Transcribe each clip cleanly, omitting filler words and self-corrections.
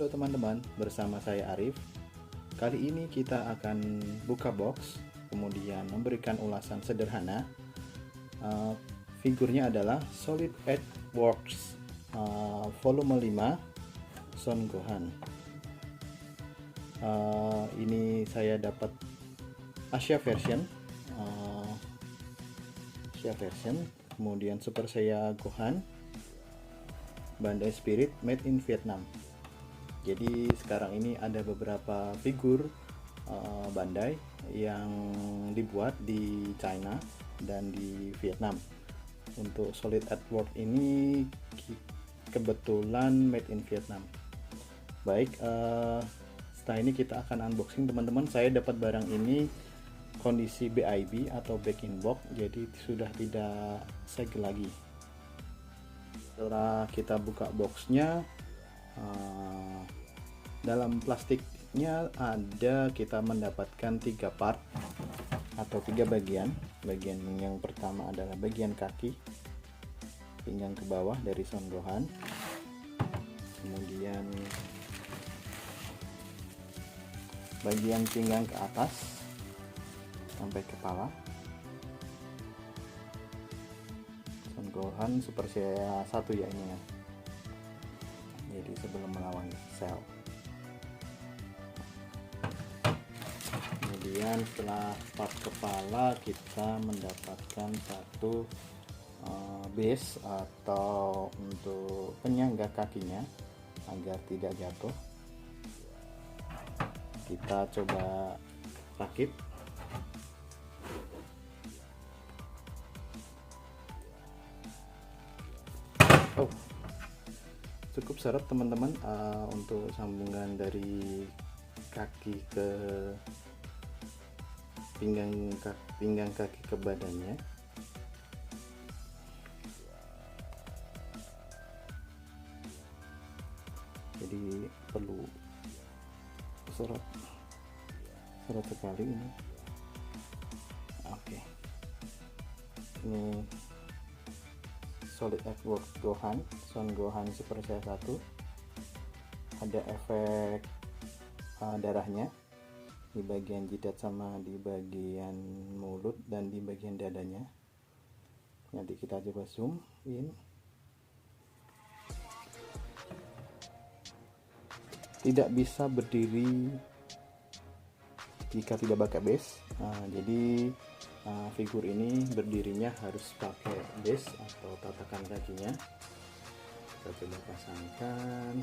Halo teman-teman, bersama saya Arif. Kali ini kita akan buka box, kemudian memberikan ulasan sederhana. Figurnya adalah Solid Edge Works volume 5 Son Gohan. Ini saya dapat Asia version, kemudian Super Saiyan Gohan, Bandai Spirit made in Vietnam. Jadi sekarang ini ada beberapa figur Bandai yang dibuat di China dan di Vietnam. Untuk Solid Edge Works ini kebetulan made in Vietnam. Baik, setelah ini kita akan unboxing teman-teman. Saya dapat barang ini kondisi BIB atau back in box, jadi sudah tidak segel lagi. Setelah kita buka boxnya, dalam plastiknya kita mendapatkan 3 part atau 3 bagian. Bagian yang pertama adalah bagian kaki, pinggang ke bawah dari Son Gohan, kemudian bagian pinggang ke atas sampai kepala Son Gohan Super Saiyan 1 ya ini ya. Jadi sebelum melawan Cell. Kemudian setelah part kepala kita mendapatkan satu base atau untuk penyangga kakinya agar tidak jatuh. Kita coba rakit. Cukup seret teman-teman untuk sambungan dari kaki ke pinggang kaki ke badannya. Jadi perlu seret sekali ini. Oke. Ini Solid Edge Works Gohan, Son Gohan Super Saiyan 1. Ada efek darahnya di bagian jidat sama di bagian mulut dan di bagian dadanya. Nanti kita coba zoom in. Tidak bisa berdiri jika tidak pakai base. Jadi figur ini berdirinya harus pakai base atau tatakan kakinya. Kita coba pasangkan.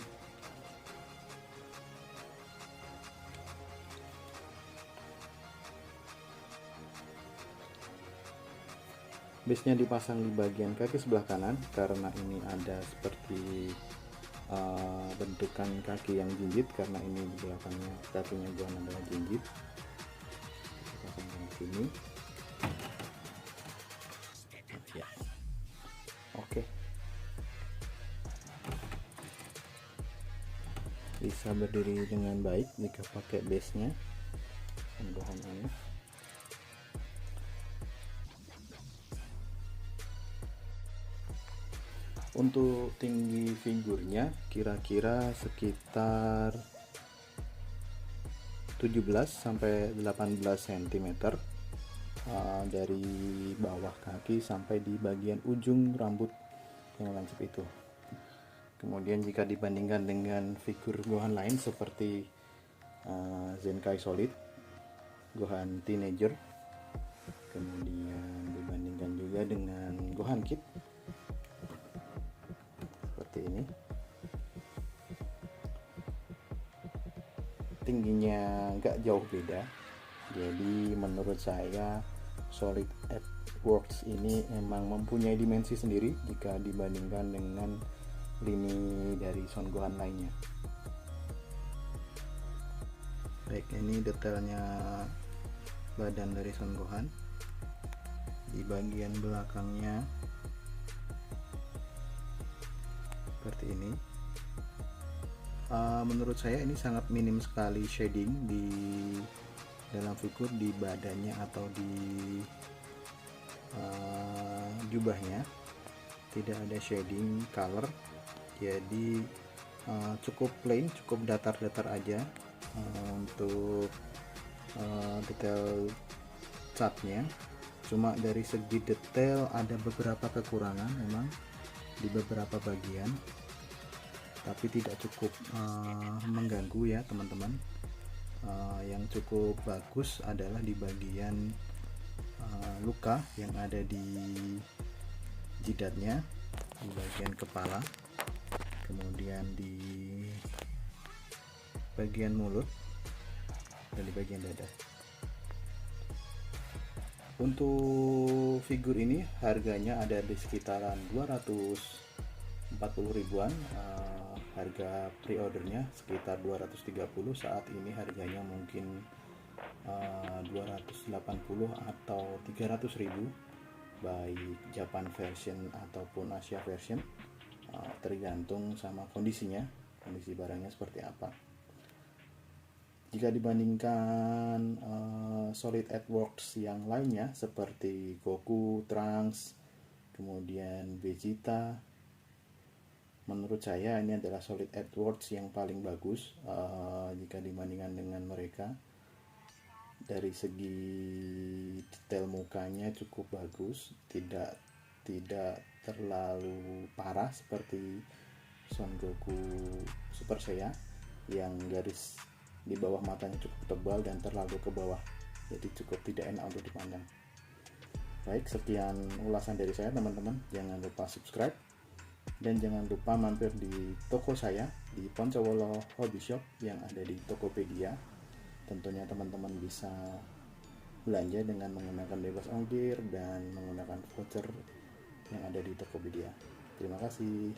Base-nya dipasang di bagian kaki sebelah kanan karena ini ada seperti bentukan kaki yang jinjit, karena ini di belakangnya kakinya Gohan adalah jinjit. Kita pasangkan di sini. Ya. Oke. Bisa berdiri dengan baik jika pakai base-nya. Gohan ini. Untuk tinggi figurnya kira-kira sekitar 17 sampai 18 cm dari bawah kaki sampai di bagian ujung rambut yang lancip itu. Kemudian jika dibandingkan dengan figur Gohan lain seperti Zenkai Solid, Gohan Teenager, kemudian dibandingkan juga dengan Gohan Kid seperti ini, tingginya nggak jauh beda. Jadi menurut saya Solid Edge Works ini memang mempunyai dimensi sendiri jika dibandingkan dengan lini dari Son Gohan lainnya. Baik, ini detailnya badan dari Son Gohan. Di bagian belakangnya seperti ini. Menurut saya ini sangat minim sekali shading di dalam figur, di badannya atau di jubahnya. Tidak ada shading color, jadi cukup plain, cukup datar-datar aja untuk detail catnya. Cuma dari segi detail ada beberapa kekurangan memang di beberapa bagian, tapi tidak cukup mengganggu ya teman-teman. Yang cukup bagus adalah di bagian luka yang ada di jidatnya, di bagian kepala, kemudian di bagian mulut, dan di bagian dada. Untuk figur ini harganya ada di sekitaran 240 ribuan. Harga pre-ordernya sekitar 230, saat ini harganya mungkin 280 atau 300 ribu, baik Japan version ataupun Asia version, tergantung sama kondisinya, kondisi barangnya seperti apa. Jika dibandingkan Solid Edgeworks yang lainnya seperti Goku, Trunks, kemudian Vegeta, menurut saya ini adalah Solid Edgeworks yang paling bagus jika dibandingkan dengan mereka. Dari segi detail mukanya cukup bagus, tidak terlalu parah seperti Son Goku Super Saiyan yang garis di bawah matanya cukup tebal dan terlalu ke bawah, jadi cukup tidak enak untuk dipandang. Baik, sekian ulasan dari saya teman-teman. Jangan lupa subscribe dan jangan lupa mampir di toko saya di Poncowolo Hobby Shop yang ada di Tokopedia. Tentunya teman-teman bisa belanja dengan menggunakan bebas ongkir dan menggunakan voucher yang ada di Tokopedia. Terima kasih.